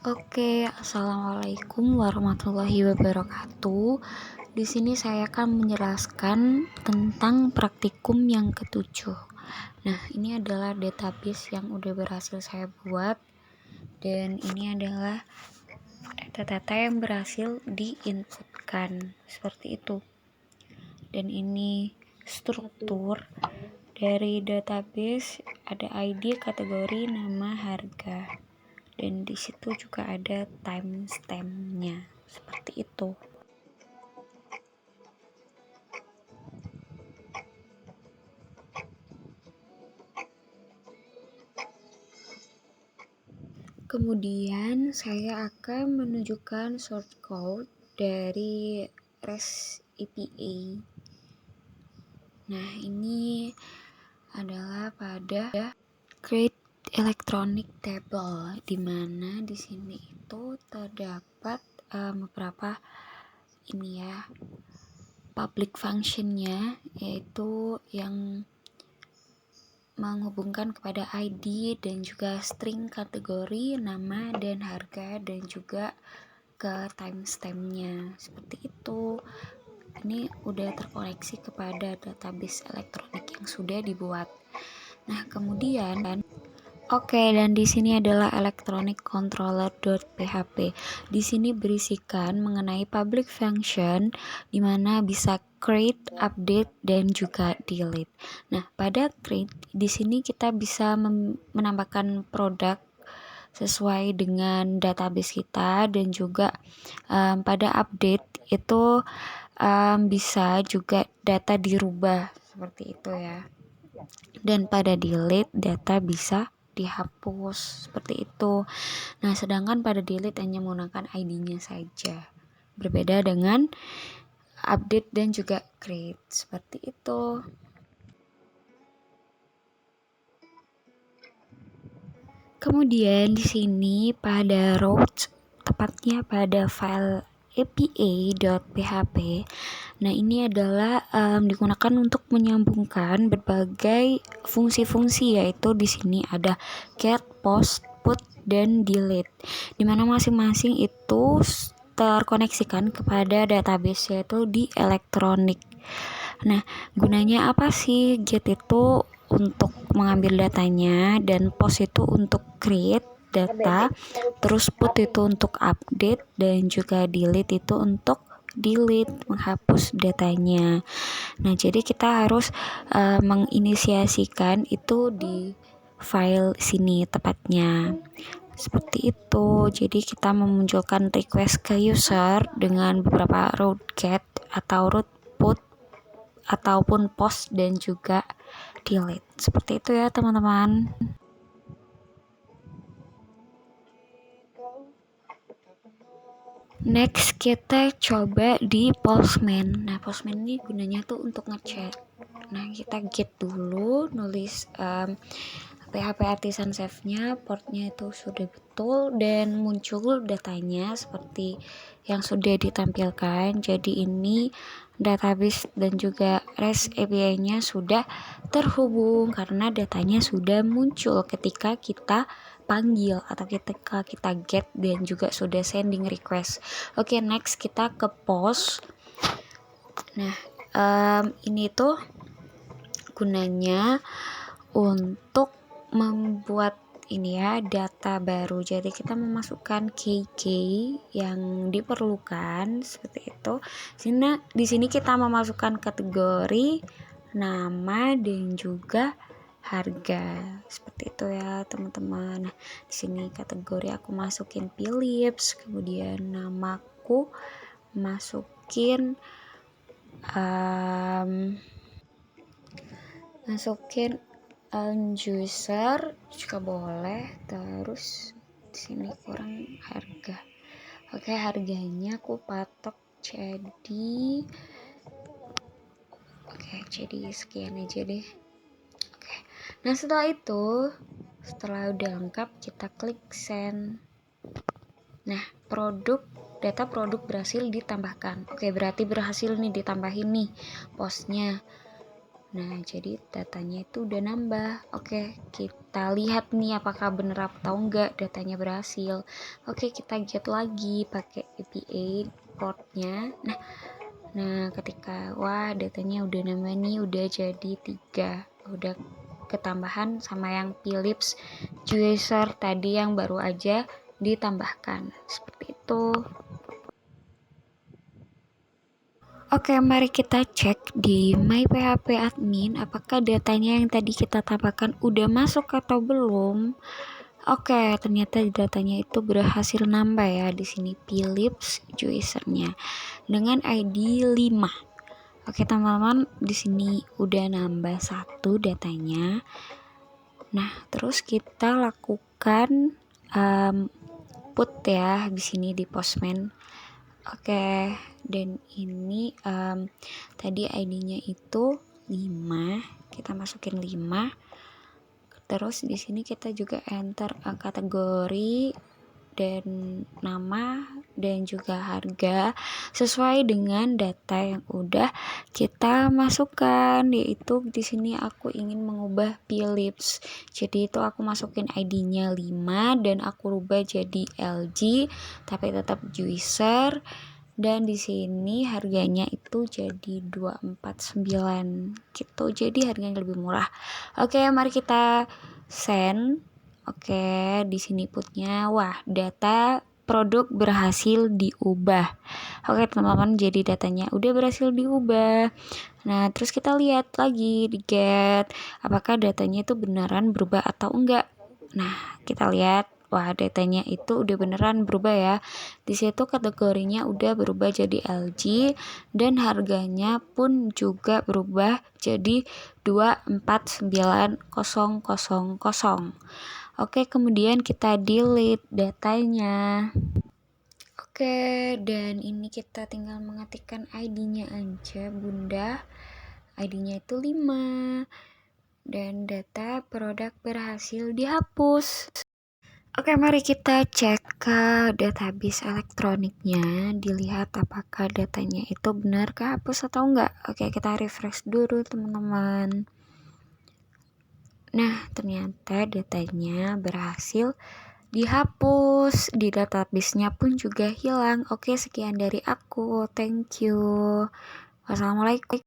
Oke, assalamualaikum warahmatullahi wabarakatuh. Di sini saya akan menjelaskan tentang praktikum yang ketujuh. Nah, ini adalah database yang udah berhasil saya buat, dan ini adalah data-data yang berhasil diinputkan seperti itu. Dan ini struktur dari database, ada ID, kategori, nama, harga. Dan di situ juga ada timestamp-nya seperti itu. Kemudian saya akan menunjukkan source code dari REST API. Nah, ini adalah pada create electronic table, di mana di sini itu terdapat beberapa ini ya, public functionnya, yaitu yang menghubungkan kepada ID dan juga string kategori, nama, dan harga, dan juga ke timestamp-nya seperti itu. Ini udah terkoneksi kepada database elektronik yang sudah dibuat. Nah, kemudian dan di sini adalah electronic controller.php. Di sini berisikan mengenai public function, di mana bisa create, update, dan juga delete. Nah, pada create di sini kita bisa menambahkan produk sesuai dengan database kita, dan juga pada update itu bisa juga data dirubah seperti itu ya. Dan pada delete data bisa dihapus seperti itu. Nah, sedangkan pada delete hanya menggunakan ID-nya saja. Berbeda dengan update dan juga create seperti itu. Kemudian di sini pada routes, tepatnya pada file apa.php. Nah, ini adalah digunakan untuk menyambungkan berbagai fungsi-fungsi, yaitu di sini ada get, post, put, dan delete, di mana masing-masing itu terkoneksikan kepada database, yaitu di elektronik. Nah, gunanya apa sih? Get itu untuk mengambil datanya, dan post itu untuk create data, terus put itu untuk update, dan juga delete itu untuk delete, menghapus datanya. Nah, jadi kita harus menginisiasikan itu di file sini tepatnya. Seperti itu. Jadi kita memunculkan request ke user dengan beberapa route get atau route put ataupun post dan juga delete. Seperti itu ya, teman-teman. Next, kita coba di Postman. Nah, Postman ini gunanya tuh untuk ngechat. Nah, kita get dulu, nulis PHP Artisan Save-nya, portnya itu sudah betul, dan muncul datanya seperti yang sudah ditampilkan. Jadi ini database dan juga REST API-nya sudah terhubung karena datanya sudah muncul ketika kita panggil atau ketika kita get dan juga sudah sending request. Oke, next kita ke post. Nah, ini tuh gunanya untuk membuat ini ya, data baru. Jadi kita memasukkan key yang diperlukan seperti itu. Di sini kita memasukkan kategori, nama, dan juga harga. Seperti itu ya, teman-teman. Nah, di sini kategori aku masukin Philips, kemudian namaku masukin user juga boleh. Terus di sini kurang harga. Oke, harganya aku patok jadi sekian aja deh. Oke. Nah, setelah udah lengkap, kita klik send. Nah, data produk berhasil ditambahkan. Oke, berarti berhasil nih ditambahin nih postnya. Nah, jadi datanya itu udah nambah. Oke, kita lihat nih apakah bener atau enggak datanya berhasil. Oke, kita get lagi pakai APA portnya. Nah, ketika wah datanya udah nambah nih, udah jadi 3. Udah ketambahan sama yang Philips juicer tadi yang baru aja ditambahkan. Seperti itu. Oke, mari kita cek di My PHP Admin apakah datanya yang tadi kita tambahkan udah masuk atau belum. Oke, ternyata datanya itu berhasil nambah ya di sini Philips juicernya dengan ID 5. Oke, teman-teman, di sini udah nambah 1 datanya. Nah, terus kita lakukan put ya di sini di Postman. Oke, dan ini tadi ID-nya itu 5, kita masukin 5. Terus di sini kita juga enter kategori dan nama dan juga harga sesuai dengan data yang udah kita masukkan, yaitu di sini aku ingin mengubah Philips. Jadi itu aku masukin ID-nya 5 dan aku rubah jadi LG tapi tetap juicer. Dan di sini harganya itu jadi 249 gitu. Jadi harganya lebih murah. Oke, mari kita send. Oke, di sini putnya wah, data produk berhasil diubah. Oke, teman-teman, jadi datanya udah berhasil diubah. Nah, terus kita lihat lagi di get apakah datanya itu beneran berubah atau enggak. Nah, kita lihat wah, datanya itu udah beneran berubah ya. Di situ kategorinya udah berubah jadi LG dan harganya pun juga berubah jadi 249.000. Oke, kemudian kita delete datanya. Oke, dan ini kita tinggal mengetikkan ID-nya aja, Bunda. ID-nya itu 5 dan data produk berhasil dihapus. Oke, mari kita cek ke database elektroniknya, dilihat apakah datanya itu benar kehapus atau enggak. Oke, kita refresh dulu teman-teman. Nah, ternyata datanya berhasil dihapus, di database-nya pun juga hilang. Oke, sekian dari aku. Thank you. Wassalamualaikum.